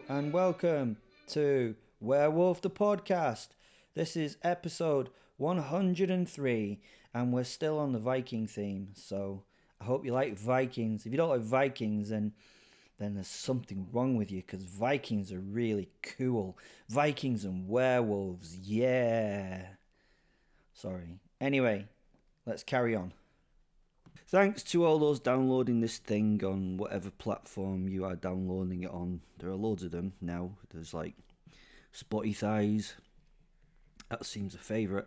and welcome to Werewolf the Podcast. This is episode 103 and we're still on the Viking theme, so I hope you like Vikings. If you don't like Vikings, then there's something wrong with you, because Vikings are really cool. Vikings and werewolves, yeah. Sorry. Anyway, let's carry on. Thanks to all those downloading this thing on whatever platform you are downloading it on. There are loads of them now. There's like Spotify's, that seems a favourite,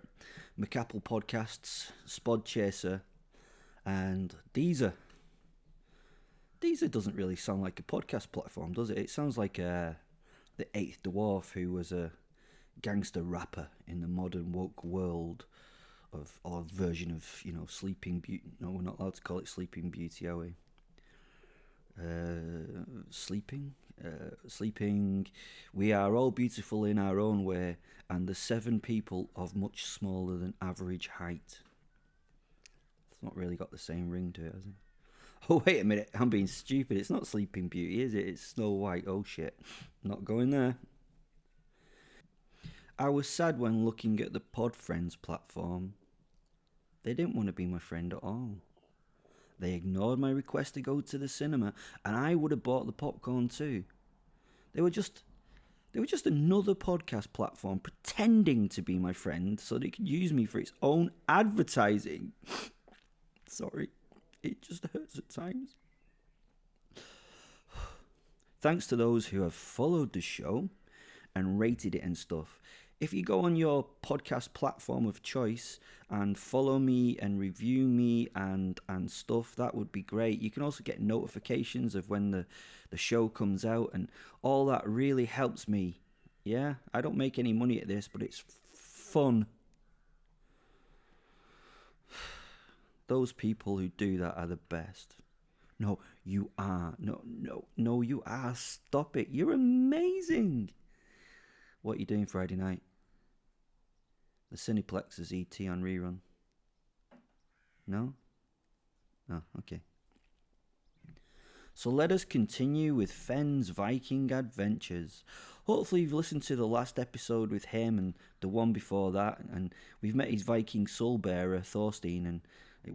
McApple Podcasts, Spodchaser, and Deezer. Deezer doesn't really sound like a podcast platform, does it? It sounds like the Eighth Dwarf, who was a gangster rapper in the modern woke world of, or version of, Sleeping Beauty. No, we're not allowed to call it Sleeping Beauty, are we? Sleeping. We are all beautiful in our own way, and the 7 people of much smaller than average height. It's not really got the same ring to it, has it? Oh, wait a minute, I'm being stupid. It's not Sleeping Beauty, is it? It's Snow White. Oh, shit. Not going there. I was sad when looking at the Pod Friends platform. They didn't want to be my friend at all. They ignored my request to go to the cinema, and I would have bought the popcorn too. They were just another podcast platform pretending to be my friend so they could use me for its own advertising. Sorry, it just hurts at times. Thanks to those who have followed the show and rated it and stuff. If you go on your podcast platform of choice and follow me and review me and stuff, that would be great. You can also get notifications of when the show comes out, and all that really helps me. Yeah, I don't make any money at this, but it's fun. Those people who do that are the best. No, you are. No, you are. Stop it. You're amazing. What are you doing Friday night? The Cineplex is ET on rerun. No? Oh, okay. So let us continue with Fenn's Viking adventures. Hopefully you've listened to the last episode with him and the one before that, and we've met his Viking soul bearer, Thorstein, and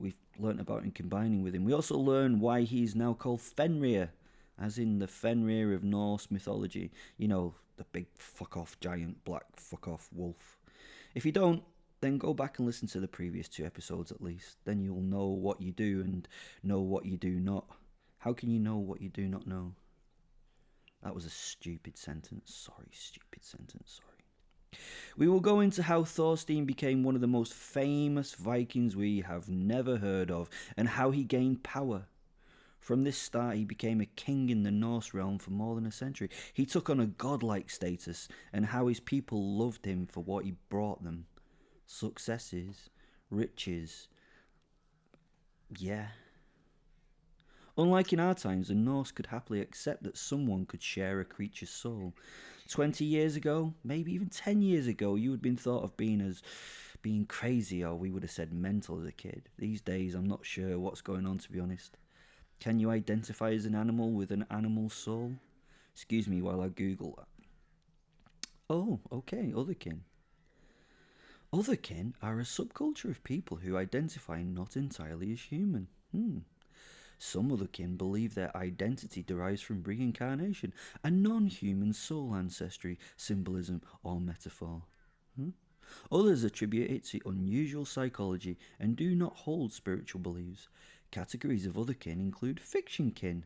we've learnt about him combining with him. We also learn why he's now called Fenrir, as in the Fenrir of Norse mythology. You know, the big fuck-off giant black fuck-off wolf. If you don't, then go back and listen to the previous 2 episodes at least. Then you'll know what you do and know what you do not. How can you know what you do not know? That was a stupid sentence. Sorry. We will go into how Thorstein became one of the most famous Vikings we have never heard of, and how he gained power. From this start, he became a king in the Norse realm for more than a century. He took on a godlike status, and how his people loved him for what he brought them. Successes, riches. Yeah. Unlike in our times, the Norse could happily accept that someone could share a creature's soul. 20 years ago, maybe even 10 years ago, you would have been thought of being crazy, or we would have said mental as a kid. These days, I'm not sure what's going on, to be honest. Can you identify as an animal with an animal soul? Excuse me while I Google that. Oh, okay, otherkin. Otherkin are a subculture of people who identify not entirely as human. Some otherkin believe their identity derives from reincarnation, a non-human soul ancestry, symbolism, or metaphor. Others attribute it to unusual psychology and do not hold spiritual beliefs. Categories of otherkin include fiction kin,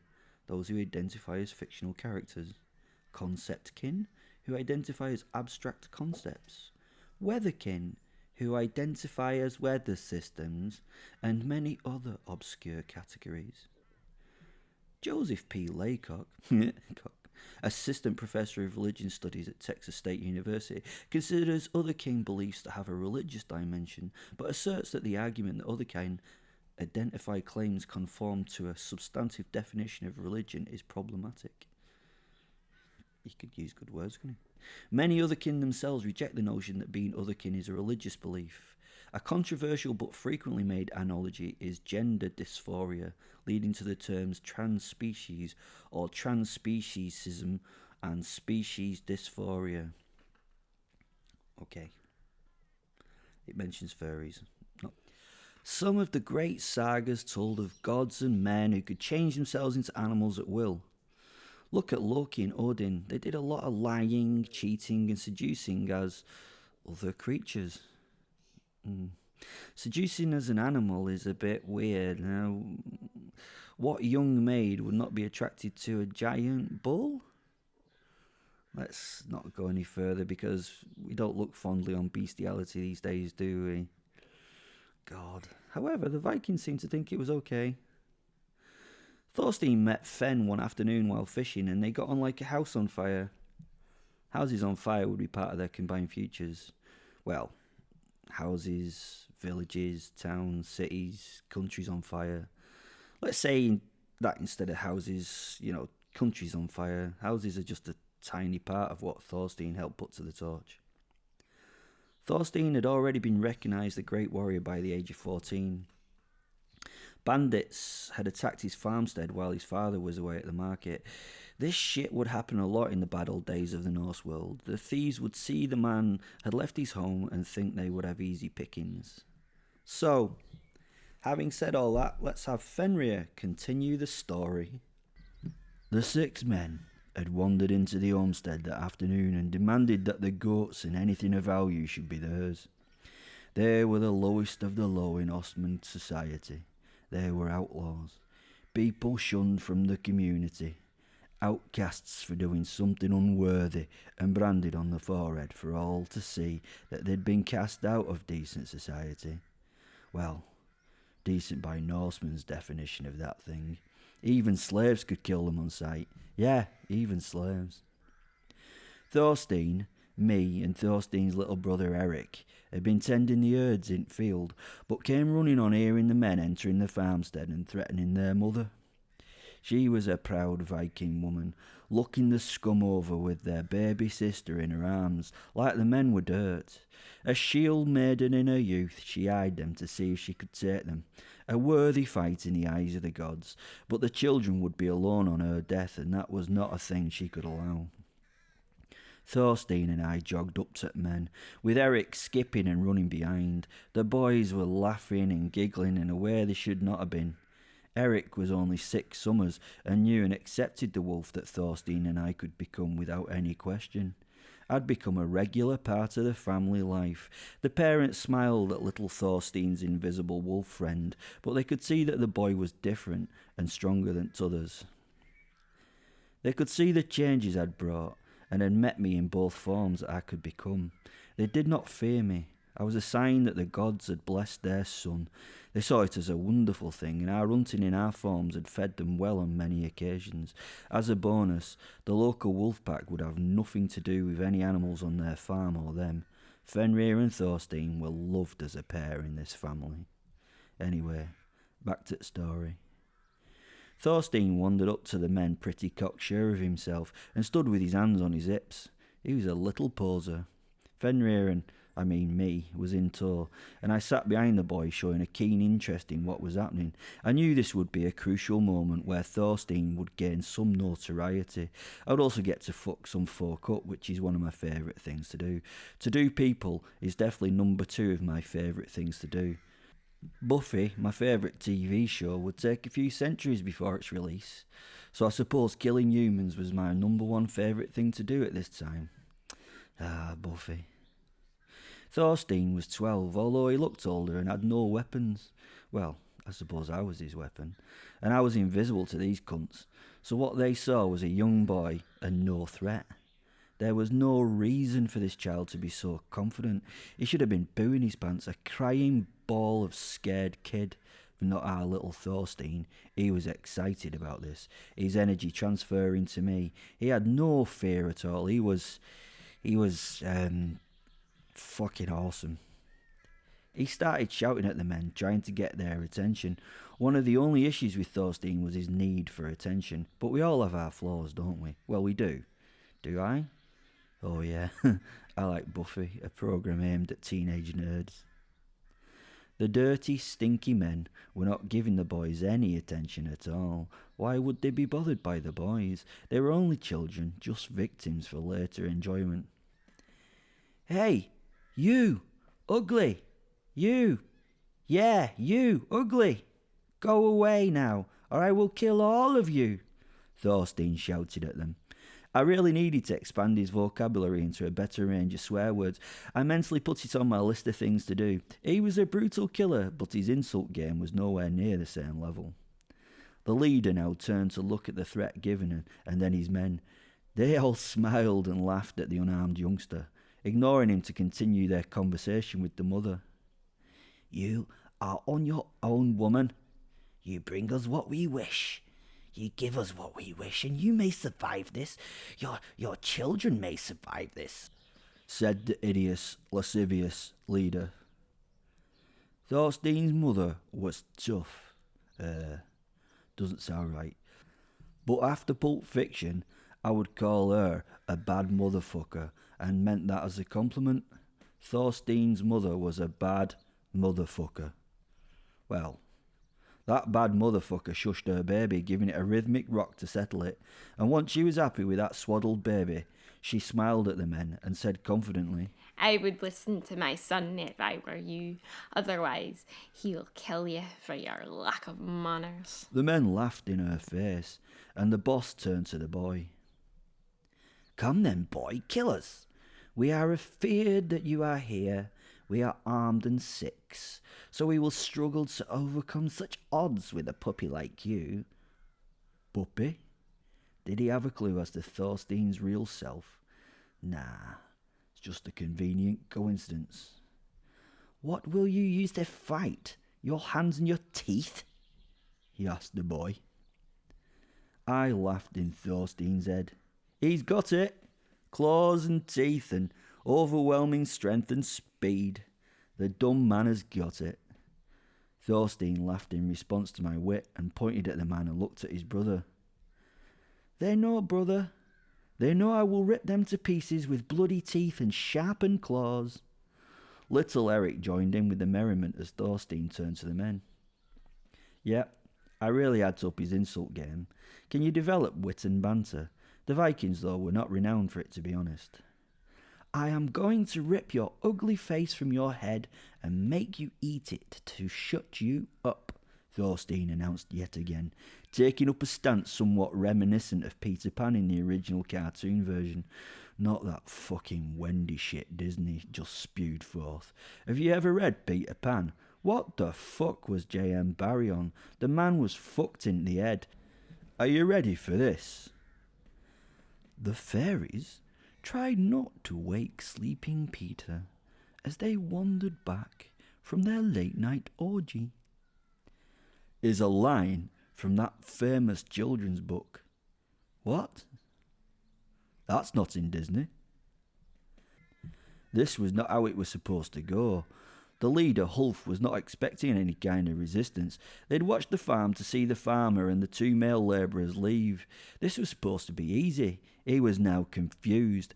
those who identify as fictional characters; concept kin, who identify as abstract concepts; weatherkin, who identify as weather systems; and many other obscure categories. Joseph P. Laycock, assistant professor of religion studies at Texas State University, considers otherkin beliefs to have a religious dimension, but asserts that the argument that otherkin identify claims conform to a substantive definition of religion is problematic. He could use good words, couldn't he? Many otherkin themselves reject the notion that being otherkin is a religious belief. A controversial but frequently made analogy is gender dysphoria, leading to the terms transspecies or transspeciesism and species dysphoria. Okay. It mentions furries. No. Some of the great sagas told of gods and men who could change themselves into animals at will. Look at Loki and Odin. They did a lot of lying, cheating, and seducing as other creatures. Seducing as an animal is a bit weird. Now, what young maid would not be attracted to a giant bull? Let's not go any further because we don't look fondly on bestiality these days, do we? God. However, the Vikings seem to think it was okay. Thorstein met Fenn one afternoon while fishing and they got on like a house on fire. Houses on fire would be part of their combined futures. Well, houses, villages, towns, cities, countries on fire. Let's say that instead of houses, countries on fire. Houses are just a tiny part of what Thorstein helped put to the torch. Thorstein had already been recognised a great warrior by the age of 14. Bandits had attacked his farmstead while his father was away at the market. This shit would happen a lot in the bad old days of the Norse world. The thieves would see the man had left his home and think they would have easy pickings. So, having said all that, let's have Fenrir continue the story. The 6 men had wandered into the homestead that afternoon and demanded that the goats and anything of value should be theirs. They were the lowest of the low in Ostman society. They were outlaws, people shunned from the community, outcasts for doing something unworthy and branded on the forehead for all to see that they'd been cast out of decent society. Well, decent by Norseman's definition of that thing. Even slaves could kill them on sight. Yeah, even slaves. Thorstein, me and Thorstein's little brother Eric had been tending the herds in field, but came running on hearing the men entering the farmstead and threatening their mother. She was a proud Viking woman, looking the scum over with their baby sister in her arms, like the men were dirt. A shield maiden in her youth, she eyed them to see if she could take them. A worthy fight in the eyes of the gods, but the children would be alone on her death, and that was not a thing she could allow. Thorstein and I jogged up to the men, with Eric skipping and running behind. The boys were laughing and giggling in a way they should not have been. Eric was only 6 summers and knew and accepted the wolf that Thorstein and I could become without any question. I'd become a regular part of the family life. The parents smiled at little Thorstein's invisible wolf friend, but they could see that the boy was different and stronger than others. They could see the changes I'd brought, and had met me in both forms that I could become. They did not fear me. I was a sign that the gods had blessed their son. They saw it as a wonderful thing, and our hunting in our forms had fed them well on many occasions. As a bonus, the local wolf pack would have nothing to do with any animals on their farm or them. Fenrir and Thorstein were loved as a pair in this family. Anyway, back to the story. Thorstein wandered up to the men pretty cocksure of himself and stood with his hands on his hips. He was a little poser. Fenrir me, was in tow, and I sat behind the boy showing a keen interest in what was happening. I knew this would be a crucial moment where Thorstein would gain some notoriety. I would also get to fuck some folk up, which is one of my favourite things to do. To do people is definitely number 2 of my favourite things to do. Buffy, my favourite TV show, would take a few centuries before its release, so I suppose killing humans was my number 1 favourite thing to do at this time. Buffy. Thorstein was 12, although he looked older and had no weapons. Well, I suppose I was his weapon, and I was invisible to these cunts, so what they saw was a young boy and no threat. There was no reason for this child to be so confident. He should have been pooing his pants, a crying ball of scared kid. Not our little Thorstein. He was excited about this, his energy transferring to me. He had no fear at all. He was fucking awesome. He started shouting at the men, trying to get their attention. One of the only issues with Thorstein was his need for attention. But we all have our flaws, don't we? Well, we do. Do I? Oh yeah, I like Buffy, a programme aimed at teenage nerds. The dirty, stinky men were not giving the boys any attention at all. Why would they be bothered by the boys? They were only children, just victims for later enjoyment. "Hey, you, ugly! You! Yeah, you, ugly! Go away now, or I will kill all of you!" Thorstein shouted at them. I really needed to expand his vocabulary into a better range of swear words. I mentally put it on my list of things to do. He was a brutal killer, but his insult game was nowhere near the same level. The leader now turned to look at the threat given, and then his men. They all smiled and laughed at the unarmed youngster, ignoring him to continue their conversation with the mother. "You are on your own, woman. You bring us what we wish. You give us what we wish, and you may survive this. Your children may survive this," said the hideous, lascivious leader. Thorstein's mother was tough. Doesn't sound right. But after Pulp Fiction, I would call her a bad motherfucker, and meant that as a compliment. Thorstein's mother was a bad motherfucker. Well, that bad motherfucker shushed her baby, giving it a rhythmic rock to settle it, and once she was happy with that swaddled baby, she smiled at the men and said confidently, "I would listen to my son if I were you. Otherwise, he'll kill you for your lack of manners." The men laughed in her face, and the boss turned to the boy. "Come then, boy, kill us. We are afeard that you are here. We are armed and 6, so we will struggle to overcome such odds with a puppy like you." Puppy? Did he have a clue as to Thorstein's real self? Nah, it's just a convenient coincidence. "What will you use to fight? Your hands and your teeth?" he asked the boy. I laughed in Thorstein's head. He's got it. Claws and teeth and overwhelming strength and speed. The dumb man has got it. Thorstein laughed in response to my wit and pointed at the man and looked at his brother. "They know, brother. They know I will rip them to pieces with bloody teeth and sharpened claws." Little Eric joined in with the merriment as Thorstein turned to the men. "Yep, I really had to up his insult game. Can you develop wit and banter? The Vikings, though, were not renowned for it, to be honest." "I am going to rip your ugly face from your head and make you eat it to shut you up," Thorstein announced yet again, taking up a stance somewhat reminiscent of Peter Pan in the original cartoon version. Not that fucking Wendy shit Disney just spewed forth. Have you ever read Peter Pan? What the fuck was J.M. Barrie on? The man was fucked in the head. Are you ready for this? "The fairies tried not to wake sleeping Peter as they wandered back from their late-night orgy," is a line from that famous children's book. What? That's not in Disney. This was not how it was supposed to go. The leader, Hulf, was not expecting any kind of resistance. They'd watched the farm to see the farmer and the 2 male labourers leave. This was supposed to be easy. He was now confused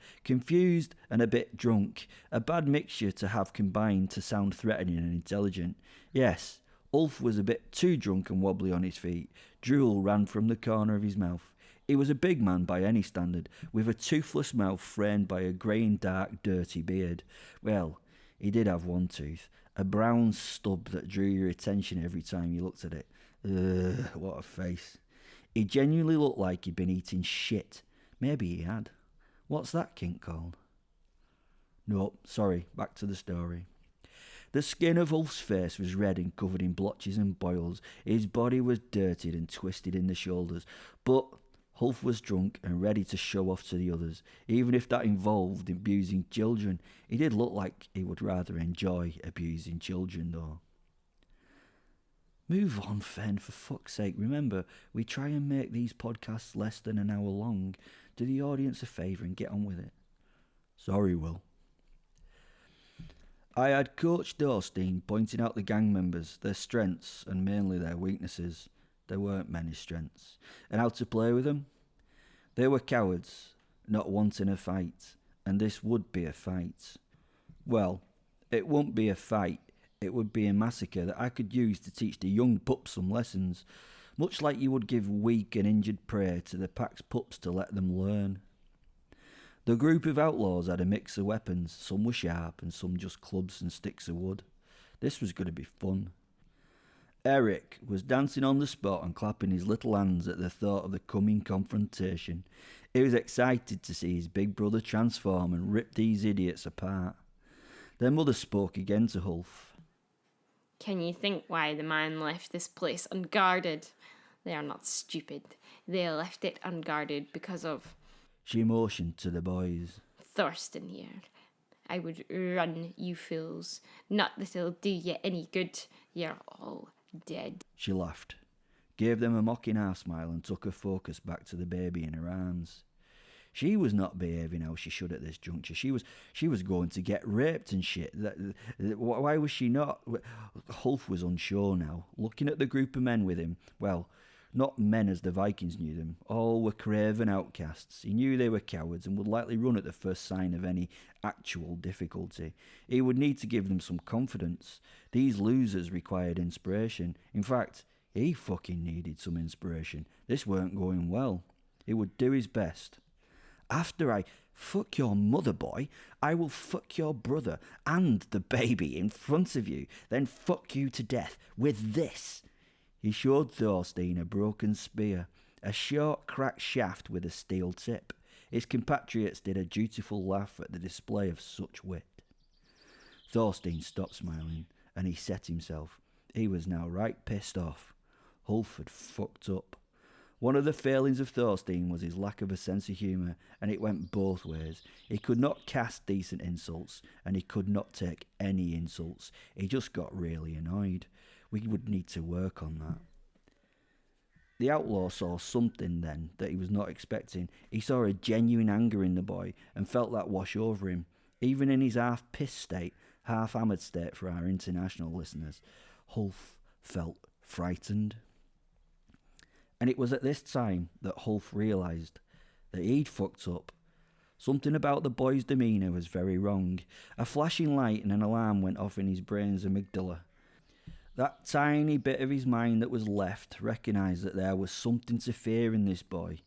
and a bit drunk, a bad mixture to have combined to sound threatening and intelligent. Yes, Ulf was a bit too drunk and wobbly on his feet. Drool ran from the corner of his mouth. He was a big man by any standard, with a toothless mouth framed by a grey and dark, dirty beard. Well, he did have one tooth, a brown stub that drew your attention every time you looked at it. Ugh, what a face. He genuinely looked like he'd been eating shit. Maybe he had. What's that kink called? Nope, sorry, back to the story. The skin of Ulf's face was red and covered in blotches and boils. His body was dirtied and twisted in the shoulders. But Ulf was drunk and ready to show off to the others, even if that involved abusing children. He did look like he would rather enjoy abusing children, though. Move on, Fen, for fuck's sake. Remember, we try and make these podcasts less than an hour long. Do the audience a favour and get on with it. Sorry, Will. I had Coach Thorstein pointing out the gang members, their strengths and mainly their weaknesses. There weren't many strengths. And how to play with them? They were cowards, not wanting a fight, and this would be a fight. Well, it won't be a fight It would be a massacre that I could use to teach the young pups some lessons, much like you would give weak and injured prey to the pack's pups to let them learn. The group of outlaws had a mix of weapons. Some were sharp and some just clubs and sticks of wood. This was going to be fun. Eric was dancing on the spot and clapping his little hands at the thought of the coming confrontation. He was excited to see his big brother transform and rip these idiots apart. Their mother spoke again to Hulf. Can you think why the man left this place unguarded? They are not stupid. They left it unguarded because of... She motioned to the boys. Thorstein here. I would run, you fools. Not that it'll do you any good. You're all dead. She laughed, gave them a mocking half-smile and took her focus back to the baby in her arms. She was not behaving how she should at this juncture. She was going to get raped and shit. Why was she not? Hulf was unsure now, looking at the group of men with him. Well, not men as the Vikings knew them. All were craven outcasts. He knew they were cowards and would likely run at the first sign of any actual difficulty. He would need to give them some confidence. These losers required inspiration. In fact, he fucking needed some inspiration. This weren't going well. He would do his best. After I fuck your mother, boy, I will fuck your brother and the baby in front of you, then fuck you to death with this. He showed Thorstein a broken spear, a short cracked shaft with a steel tip. His compatriots did a dutiful laugh at the display of such wit. Thorstein stopped smiling, and he set himself. He was now right pissed off. Hulf had fucked up. One of the failings of Thorstein was his lack of a sense of humour, and it went both ways. He could not cast decent insults, and he could not take any insults. He just got really annoyed. We would need to work on that. The outlaw saw something then that he was not expecting. He saw a genuine anger in the boy and felt that wash over him. Even in his half-pissed state, half-hammered state for our international listeners, Hulf felt frightened. And it was at this time that Hulf realised that he'd fucked up. Something about the boy's demeanour was very wrong. A flashing light and an alarm went off in his brain's amygdala. That tiny bit of his mind that was left recognised that there was something to fear in this boy.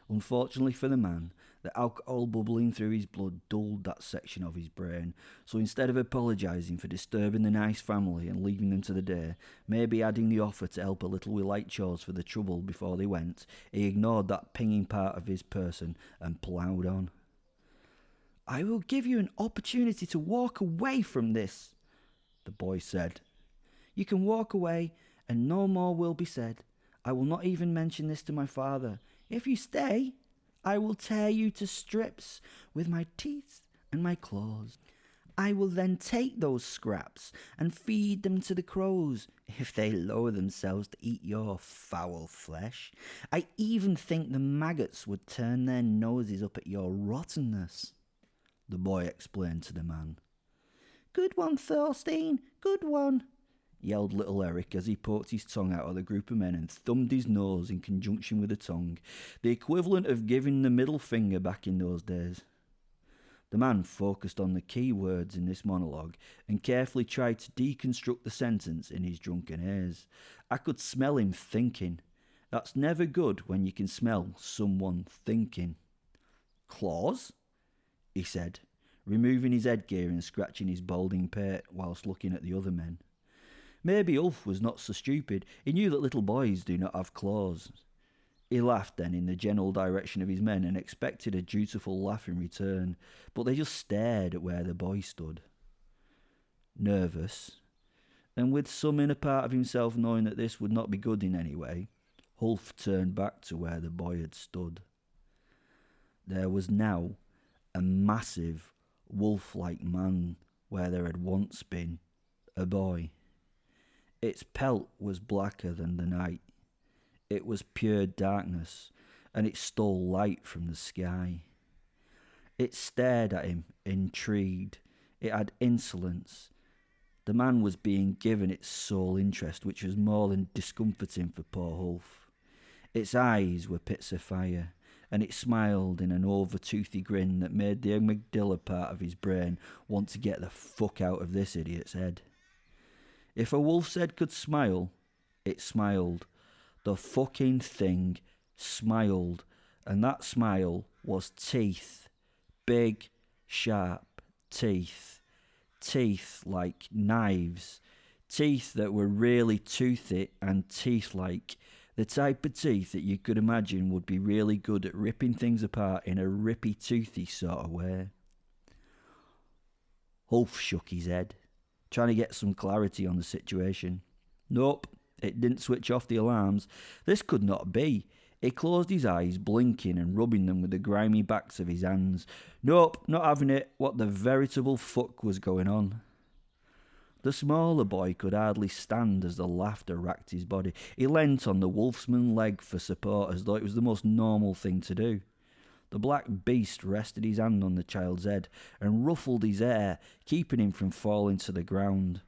Unfortunately for the man, the alcohol bubbling through his blood dulled that section of his brain, so instead of apologising for disturbing the nice family and leaving them to the day, maybe adding the offer to help a little with light chores for the trouble before they went, he ignored that pinging part of his person and ploughed on. "I will give you an opportunity to walk away from this," the boy said. "You can walk away and no more will be said. I will not even mention this to my father. If you stay, I will tear you to strips with my teeth and my claws. I will then take those scraps and feed them to the crows, if they lower themselves to eat your foul flesh. I even think the maggots would turn their noses up at your rottenness," the boy explained to the man. "Good one, Thorstein, good one," yelled little Eric as he poked his tongue out of the group of men and thumbed his nose in conjunction with the tongue, the equivalent of giving the middle finger back in those days. The man focused on the key words in this monologue and carefully tried to deconstruct the sentence in his drunken haze. I could smell him thinking. That's never good when you can smell someone thinking. "Claws?" he said, removing his headgear and scratching his balding pate whilst looking at the other men. Maybe Ulf was not so stupid. He knew that little boys do not have claws. He laughed then in the general direction of his men and expected a dutiful laugh in return, but they just stared at where the boy stood. Nervous, and with some inner part of himself knowing that this would not be good in any way, Hulf turned back to where the boy had stood. There was now a massive, wolf-like man where there had once been a boy. Its pelt was blacker than the night. It was pure darkness, and it stole light from the sky. It stared at him, intrigued. It had insolence. The man was being given its sole interest, which was more than discomforting for poor Hulf. Its eyes were pits of fire, and it smiled in an over-toothy grin that made the amygdala part of his brain want to get the fuck out of this idiot's head. If a wolf's head could smile, it smiled. The fucking thing smiled, and that smile was teeth. Big, sharp teeth. Teeth like knives. Teeth that were really toothy, and teeth like the type of teeth that you could imagine would be really good at ripping things apart in a rippy, toothy sort of way. Ulf shook his head, trying to get some clarity on the situation. Nope, it didn't switch off the alarms. This could not be. He closed his eyes, blinking and rubbing them with the grimy backs of his hands. Nope, not having it. What the veritable fuck was going on? The smaller boy could hardly stand as the laughter racked his body. He leant on the wolfsman's leg for support as though it was the most normal thing to do. The black beast rested his hand on the child's head and ruffled his hair, keeping him from falling to the ground.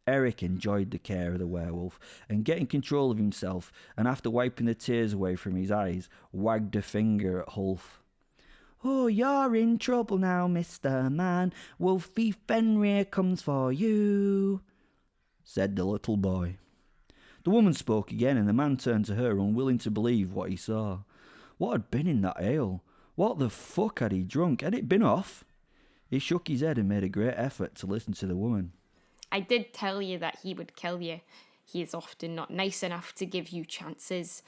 Eric enjoyed the care of the werewolf, and getting control of himself, and after wiping the tears away from his eyes, wagged a finger at Hulf. "Oh, you're in trouble now, Mr. Man. Wolfie Fenrir comes for you," said the little boy. The woman spoke again, and the man turned to her, unwilling to believe what he saw. What had been in that ale? What the fuck had he drunk? Had it been off? He shook his head and made a great effort to listen to the woman. "I did tell you that he would kill you. He is often not nice enough to give you chances,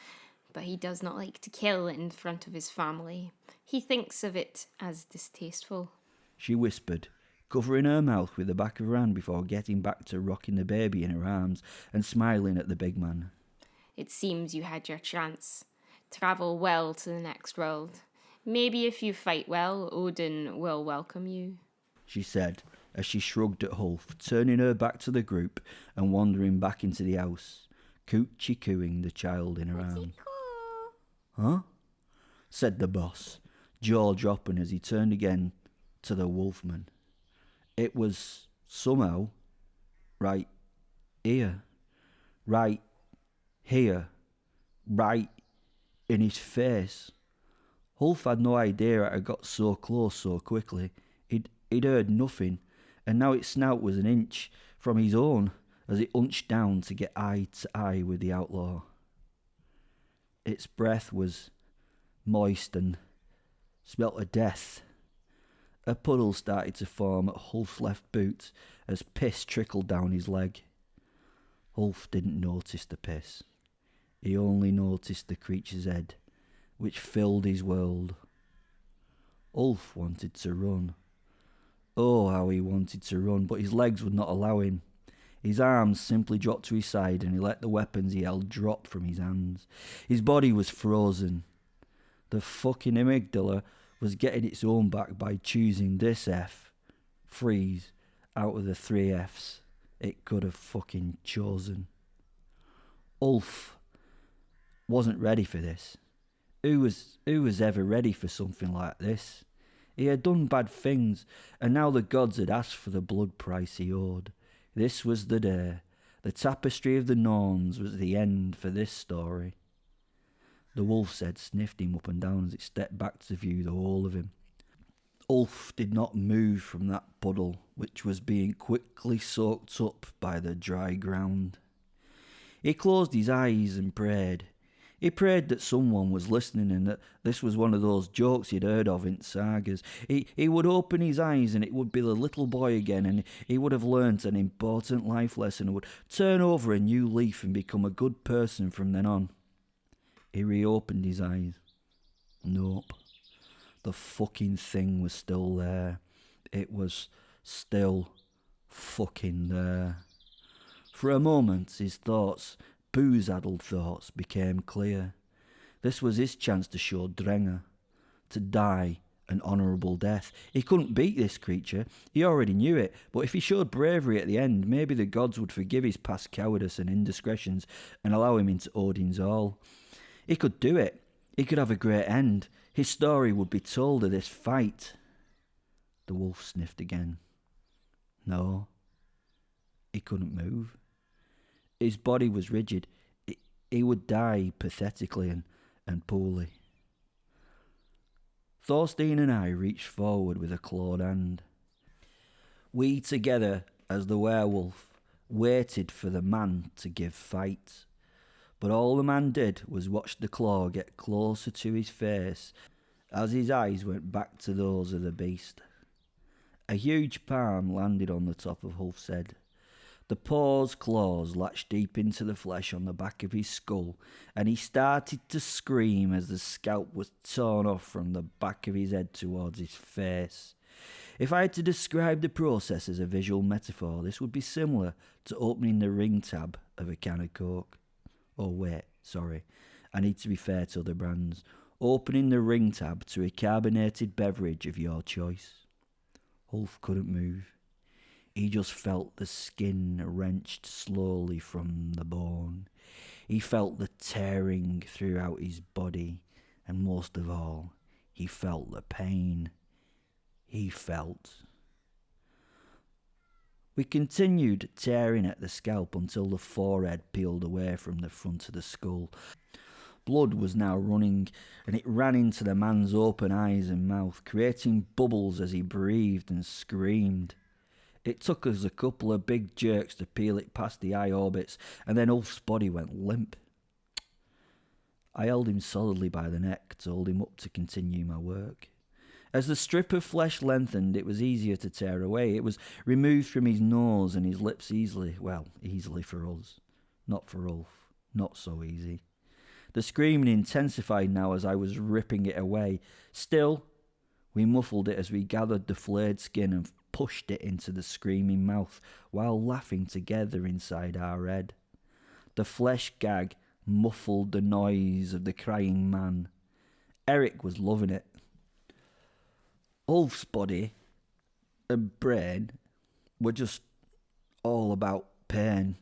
but he does not like to kill in front of his family. He thinks of it as distasteful," she whispered, covering her mouth with the back of her hand before getting back to rocking the baby in her arms and smiling at the big man. "It seems you had your chance. Travel well to the next world. Maybe if you fight well, Odin will welcome you," she said, as she shrugged at Hulf, turning her back to the group and wandering back into the house, coochie cooing the child in her arms. "Huh?" said the boss, jaw dropping as he turned again to the wolfman. It was somehow right here, right here, right in his face. Hulf had no idea it had got so close so quickly. He'd heard nothing, and now its snout was an inch from his own as it hunched down to get eye to eye with the outlaw. Its breath was moist and smelt of death. A puddle started to form at Hulf's left boot as piss trickled down his leg. Hulf didn't notice the piss. He only noticed the creature's head, which filled his world. Ulf wanted to run. Oh, how he wanted to run, but his legs would not allow him. His arms simply dropped to his side and he let the weapons he held drop from his hands. His body was frozen. The fucking amygdala was getting its own back by choosing this F, freeze, out of the 3 Fs it could have fucking chosen. Ulf wasn't ready for this. Who was ever ready for something like this? He had done bad things, and now the gods had asked for the blood price he owed. This was the day. The tapestry of the Norns was the end for this story. The wolf's head sniffed him up and down as it stepped back to view the whole of him. Ulf did not move from that puddle, which was being quickly soaked up by the dry ground. He closed his eyes and prayed. He prayed that someone was listening and that this was one of those jokes he'd heard of in sagas. He would open his eyes and it would be the little boy again, and he would have learnt an important life lesson and would turn over a new leaf and become a good person from then on. He reopened his eyes. Nope. The fucking thing was still there. It was still fucking there. For a moment, his thoughts, booze-addled thoughts, became clear. This was his chance to show Drenger, to die an honourable death. He couldn't beat this creature, he already knew it, but if he showed bravery at the end, maybe the gods would forgive his past cowardice and indiscretions and allow him into Odin's hall. He could do it. He could have a great end. His story would be told of this fight. The wolf sniffed again. No, he couldn't move. His body was rigid. He would die pathetically and poorly. Thorstein and I reached forward with a clawed hand. We together, as the werewolf, waited for the man to give fight. But all the man did was watch the claw get closer to his face as his eyes went back to those of the beast. A huge palm landed on the top of Ulf's head. The paw's claws latched deep into the flesh on the back of his skull, and he started to scream as the scalp was torn off from the back of his head towards his face. If I had to describe the process as a visual metaphor, this would be similar to opening the ring tab of a can of Coke. Oh wait, sorry, I need to be fair to other brands. Opening the ring tab to a carbonated beverage of your choice. Ulf couldn't move. He just felt the skin wrenched slowly from the bone. He felt the tearing throughout his body, and most of all, he felt the pain. We continued tearing at the scalp until the forehead peeled away from the front of the skull. Blood was now running, and it ran into the man's open eyes and mouth, creating bubbles as he breathed and screamed. It took us a couple of big jerks to peel it past the eye orbits, and then Ulf's body went limp. I held him solidly by the neck to hold him up to continue my work. As the strip of flesh lengthened, it was easier to tear away. It was removed from his nose and his lips easily. Well, easily for us. Not for Ulf. Not so easy. The screaming intensified now as I was ripping it away. Still, we muffled it as we gathered the flayed skin and pushed it into the screaming mouth while laughing together inside our head. The flesh gag muffled the noise of the crying man. Eric was loving it. Ulf's body and brain were just all about pain.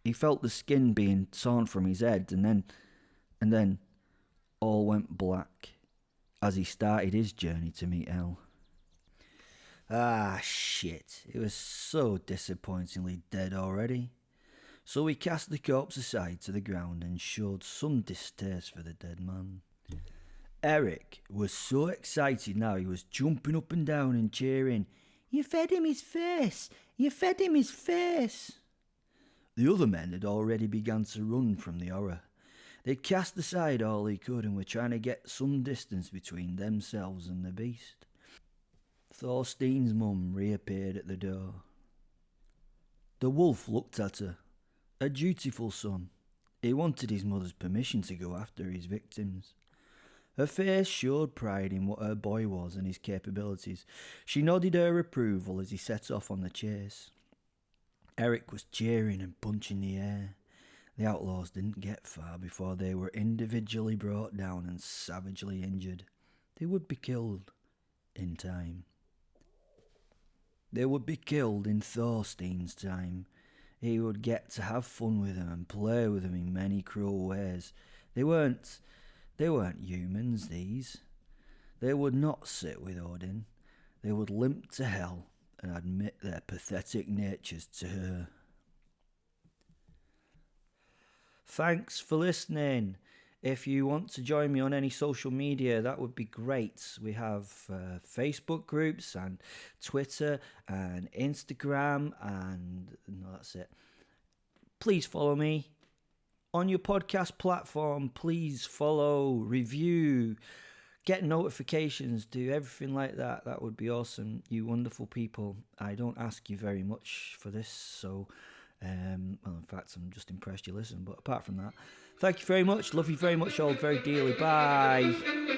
He felt the skin being torn from his head, and then all went black as he started his journey to meet hell. Ah, shit. It was so disappointingly dead already. So we cast the corpse aside to the ground and showed some distaste for the dead man. Eric was so excited now he was jumping up and down and cheering. "You fed him his face! You fed him his face!" The other men had already begun to run from the horror. They'd cast aside all they could and were trying to get some distance between themselves and the beast. Thorstein's mum reappeared at the door. The wolf looked at her. A dutiful son. He wanted his mother's permission to go after his victims. Her face showed pride in what her boy was and his capabilities. She nodded her approval as he set off on the chase. Eric was cheering and punching the air. The outlaws didn't get far before they were individually brought down and savagely injured. They would be killed in time. They would be killed in Thorstein's time. He would get to have fun with them and play with them in many cruel ways. They weren't humans, these. They would not sit with Odin. They would limp to hell and admit their pathetic natures to her. Thanks for listening. If you want to join me on any social media, that would be great. We have Facebook groups and Twitter and Instagram, and no, that's it. Please follow me on your podcast platform. Please follow, review, get notifications, do everything like that. That would be awesome. You wonderful people. I don't ask you very much for this, so well, in fact, I'm just impressed you listen. But apart from that, thank you very much. Love you very much all very dearly. Bye.